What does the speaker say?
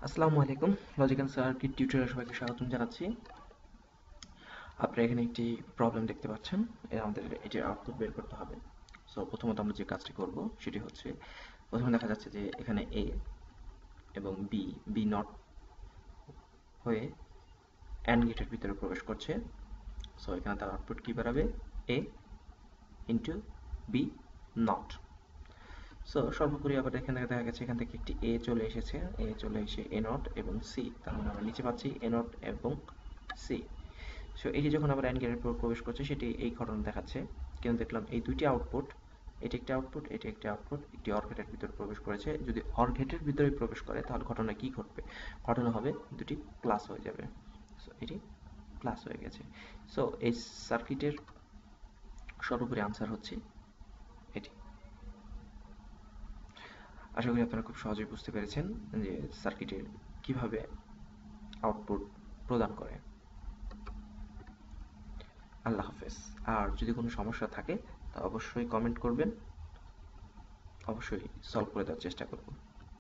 আসসালামু আলাইকুম। Logic and circuit টিউটোরিয়ালে সবাইকে স্বাগতম জানাচ্ছি। আপনারা এখানে একটি প্রবলেম দেখতে পাচ্ছেন। আমাদের এটির আউটপুট বের করতে হবে। সো প্রথমত আমরা যে কাজটি করব সেটি হচ্ছে, প্রথমে দেখা যাচ্ছে যে এখানে এ এবং বি নট হয়ে অ্যান্ড গেটের ভিতরে প্রবেশ করছে। সো এখানে তার আউটপুট কী বেরাবে? A into B not. So সর্বোপরি আবার এখানে দেখা গেছে এখান থেকে একটি এ চলে এসেছে, এ চলে এসে এ নট এবং সি, তার মানে আমরা নিচে পাচ্ছি এ নট এবং সি। সো এটি যখন আবার অ্যান্ড গেটের প্রবেশ করছে সেটি এই ঘটনা দেখাচ্ছে, কিন্তু দেখলাম এই দুইটি আউটপুট, এটি একটি আউটপুট, এটি একটি আউটপুট, একটি অর গেটের ভিতরে প্রবেশ করেছে। যদি অর গেটের ভিতরে প্রবেশ করে তাহলে ঘটনা কি ঘটবে? ঘটনা হবে দুটি প্লাস হয়ে যাবে। সো এটি প্লাস হয়ে গেছে। সো এই সার্কিটের সর্বোপরি আনসার হচ্ছে এটি। আশা করি আপনারা খুব সহজেই বুঝতে পেরেছেন যে সার্কিটের কিভাবে আউটপুট প্রদান করে। আল্লাহ হাফেজ। আর যদি কোনো সমস্যা থাকে তা অবশ্যই কমেন্ট করবেন, অবশ্যই সলভ করে দেওয়ার চেষ্টা করব।